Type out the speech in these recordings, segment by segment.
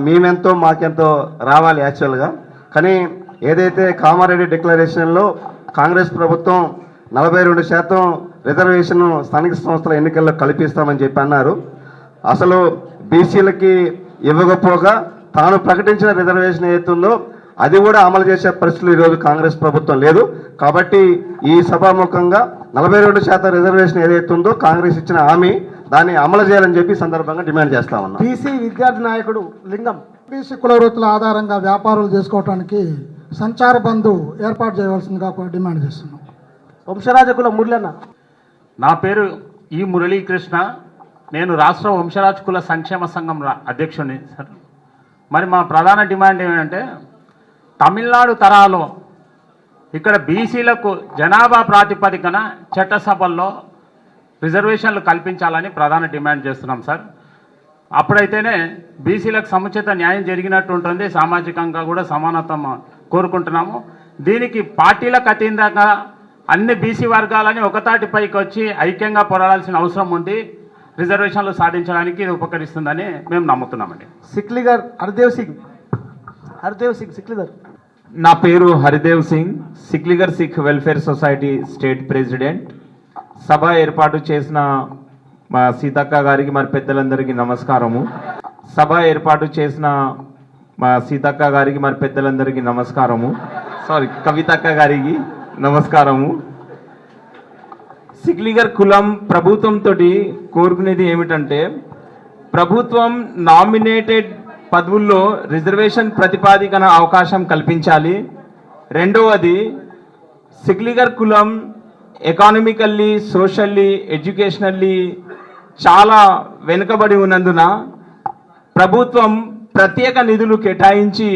మేమెంతో మాకెంతో రావాలి యాక్చువల్గా. కానీ ఏదైతే కామారెడ్డి డిక్లరేషన్లో కాంగ్రెస్ ప్రభుత్వం 42% రిజర్వేషన్ స్థానిక సంస్థల ఎన్నికల్లో కల్పిస్తామని చెప్పి అన్నారు. అసలు బీసీలకి ఇవ్వకపోగా తాను ప్రకటించిన రిజర్వేషన్ ఏదైతుందో అది కూడా అమలు చేసే పరిస్థితులు ఈరోజు కాంగ్రెస్ ప్రభుత్వం లేదు. కాబట్టి ఈ సభాముఖంగా 42% రిజర్వేషన్ ఏదైతుందో కాంగ్రెస్ ఇచ్చిన హామీ దాన్ని అమలు చేయాలని చెప్పి సందర్భంగా డిమాండ్ చేస్తా ఉన్నాం. బీసీ విద్యార్థి నాయకుడు లింగం. బీసీ కుల వృత్తుల ఆధారంగా వ్యాపారాలు చేసుకోవడానికి సంచార బంధు ఏర్పాటు చేయవలసిందిగా డిమాండ్ చేస్తున్నాం. వంశరాజ కుల మురళన్న. నా పేరు ఈ మురళీకృష్ణ. నేను రాష్ట్ర వంశరాజ్ కుల సంక్షేమ సంఘం అధ్యక్షుడిని సార్. మరి మా ప్రధాన డిమాండ్ ఏమంటే తమిళనాడు తరహాలో ఇక్కడ బీసీలకు జనాభా ప్రాతిపదికన చట్టసభల్లో రిజర్వేషన్లు కల్పించాలని ప్రధాన డిమాండ్ చేస్తున్నాం సార్. అప్పుడైతేనే బీసీలకు సముచిత న్యాయం జరిగినట్టు ఉంటుంది, సామాజికంగా కూడా సమానత్వం కోరుకుంటున్నాము. దీనికి పార్టీలకు అతీతంగా అన్ని బీసీ వర్గాలని ఒకతాటిపైకి వచ్చి ఐక్యంగా పోరాడాల్సిన అవసరం ఉంది. రిజర్వేషన్లు సాధించడానికి ఇది ఉపకరిస్తుందని మేము నమ్ముతున్నామండి. సిక్లిగర్ హరిదేవ్ సింగ్ సిక్లిగర్. నా పేరు Haridev Singh, Sikligar Sikh welfare society state president. సభ ఏర్పాటు చేసిన మా సీతక్క గారికి మరి పెద్దలందరికీ నమస్కారము. సభ ఏర్పాటు చేసిన మా సీతక్క గారికి మరి పెద్దలందరికీ నమస్కారము. కవితక్క గారికి నమస్కారము. సిక్లిగర్ కులం ప్రభుత్వంతో కోరుకునేది ఏమిటంటే ప్రభుత్వం నామినేటెడ్ పదవుల్లో రిజర్వేషన్ ప్రతిపాదికన అవకాశం కల్పించాలి. రెండవది సిక్లిగర్ కులం ఎకానమికల్లీ, సోషల్లీ, ఎడ్యుకేషనల్లీ చాలా వెనుకబడి ఉన్నందున ప్రభుత్వం ప్రత్యేక నిధులు కేటాయించి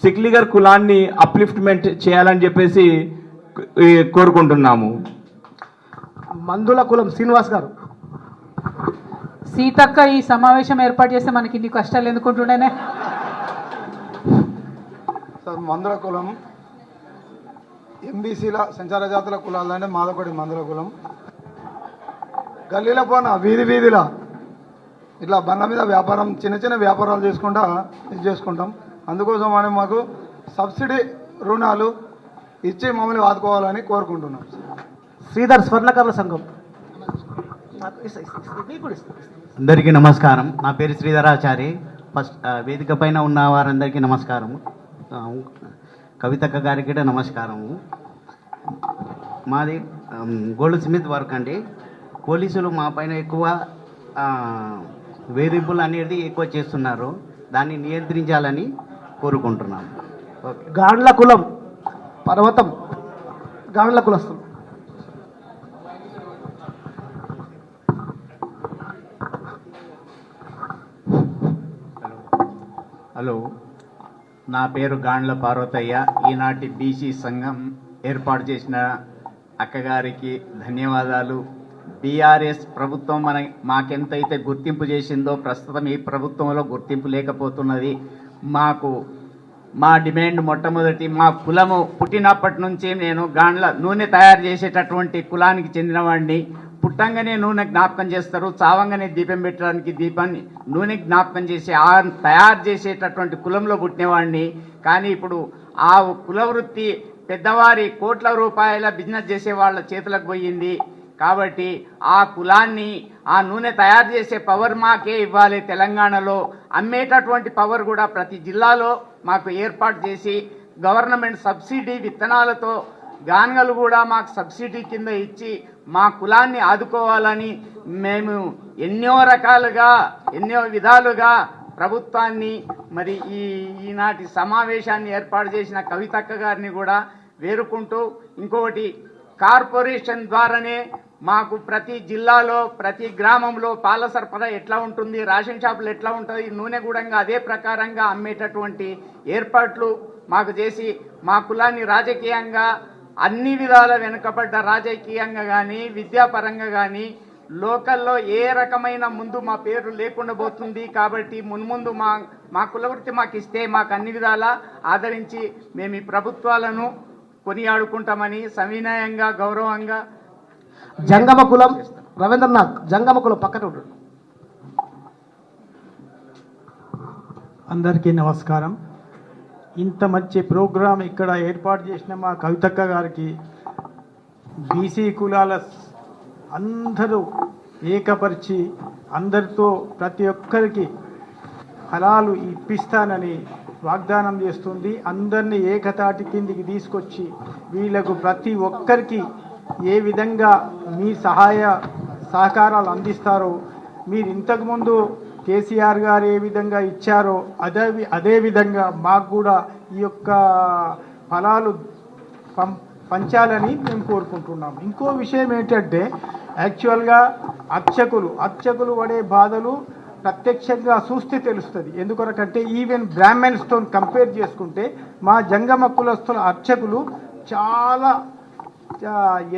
సిక్లిగర్ కులాన్ని అప్లిఫ్ట్మెంట్ చేయాలని చెప్పేసి కోరుకుంటున్నాము. మందుల కులం శ్రీనివాస్ గారు. సీతక్క ఈ సమావేశం ఏర్పాటు చేస్తే మనకి ఇన్ని కష్టాలు ఎందుకుంటుండేనే. సార్, మందుల కులం ఎంబీసీల సంచార జాతుల కులాలంటే మాదొకటి మందుల కులం. గల్లీల పోన వీధిలా ఇట్లా బండ్ల మీద వ్యాపారం, చిన్న వ్యాపారాలు చేసుకుంటాం. అందుకోసం మనం మాకు సబ్సిడీ రుణాలు ఇచ్చి మమ్మల్ని ఆదుకోవాలని కోరుకుంటున్నాం. శ్రీధర్ స్వర్ణకర్ల సంఘం. అందరికీ నమస్కారం. నా పేరు శ్రీధరాచారి. ఫస్ట్ వేదిక పైన ఉన్న వారందరికీ నమస్కారము. కవితక్క గారికి కూడా నమస్కారము. మాది గోల్డ్ స్మిత్ వర్క్ అండి. పోలీసులు మా పైన ఎక్కువ వేధింపులు అనేది ఎక్కువ చేస్తున్నారు. దాన్ని నియంత్రించాలని కోరుకుంటున్నాను. గాండ్ల కులం పర్వతం. గాండ్ల కులస్తులు. హలో, నా పేరు గాండ్ల పార్వతయ్య. ఈనాటి బీసీ సంఘం ఏర్పాటు చేసిన అక్కగారికి ధన్యవాదాలు. బీఆర్ఎస్ ప్రభుత్వం మాకెంతైతే గుర్తింపు చేసిందో ప్రస్తుతం ఈ ప్రభుత్వంలో గుర్తింపు లేకపోతున్నది. మా డిమాండ్ మొట్టమొదటి, మా కులము పుట్టినప్పటి నుంచి నేను గాండ్ల నూనె తయారు చేసేటటువంటి కులానికి చెందినవాడిని. పుట్టంగానే నూనె జ్ఞాపకం చేస్తారు, చావంగానే దీపం పెట్టడానికి దీపాన్ని నూనె జ్ఞాపకం చేసి తయారు చేసేటటువంటి కులంలో పుట్టినవాడిని. కానీ ఇప్పుడు ఆ కుల వృత్తి పెద్దవారి కోట్ల రూపాయల బిజినెస్ చేసే వాళ్ళ చేతులకు పోయింది. కాబట్టి ఆ కులాన్ని, ఆ నూనె తయారు చేసే పవర్ మాకే ఇవ్వాలి. తెలంగాణలో అమ్మేటటువంటి పవర్ కూడా ప్రతి జిల్లాలో మాకు ఏర్పాటు చేసి గవర్నమెంట్ సబ్సిడీ విత్తనాలతో గానుగలు కూడా మాకు సబ్సిడీ కింద ఇచ్చి మా కులాన్ని ఆదుకోవాలని మేము ఎన్నో విధాలుగా ప్రభుత్వాన్ని, మరి ఈనాటి సమావేశాన్ని ఏర్పాటు చేసిన కవితక్క గారిని కూడా వేరుకుంటూ, ఇంకొకటి కార్పొరేషన్ ద్వారానే మాకు ప్రతి జిల్లాలో ప్రతి గ్రామంలో పాల సరఫరా ఎట్లా ఉంటుంది, రేషన్ షాపులు ఎట్లా ఉంటుంది, నూనె కూడా అదే ప్రకారంగా అమ్మేటటువంటి ఏర్పాట్లు మాకు చేసి మా కులాన్ని రాజకీయంగా అన్ని విధాల వెనుకబడ్డ, రాజకీయంగా కానీ విద్యాపరంగా కానీ లోకల్లో ఏ రకమైన ముందు మా పేరు లేకుండా పోతుంది. కాబట్టి మున్ముందు మా కులవృత్తి మాకు ఇస్తే మాకు అన్ని విధాలా ఆదరించి మేము ఈ ప్రభుత్వాలను కొనియాడుకుంటామని సవినయంగా గౌరవంగా. జంగమ కులం రవీంద్రనాథ్. జంగమ కులం పక్కన. అందరికీ నమస్కారం. ఇంత మంచి ప్రోగ్రాం ఇక్కడ ఏర్పాటు చేసిన మా కవితక్క గారికి, బీసీ కులాల అందరూ ఏకపరిచి అందరితో ప్రతి ఒక్కరికి ఫలాలు ఇప్పిస్తానని వాగ్దానం చేస్తుంది. అందరినీ ఏకతాటి కిందికి తీసుకొచ్చి వీళ్ళకు ప్రతి ఒక్కరికి ఏ విధంగా మీ సహాయ సహకారాలు అందిస్తారో, మీరు ఇంతకుముందు కేసీఆర్ గారు ఏ విధంగా ఇచ్చారో అదే విధంగా మాకు కూడా ఈ యొక్క ఫలాలు పంచాలని మేము కోరుకుంటున్నాం. ఇంకో విషయం ఏంటంటే, యాక్చువల్గా అర్చకులు పడే బాధలు ప్రత్యక్షంగా చూస్తే తెలుస్తుంది. ఎందుకొరకంటే ఈవెన్ బ్రాహ్మణ్స్తో కంపేర్ చేసుకుంటే మా జంగమ కులస్తుల అర్చకులు చాలా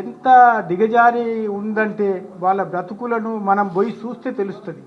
ఎంత దిగజారి ఉందంటే వాళ్ళ బ్రతుకులను మనం పోయి చూస్తే తెలుస్తుంది.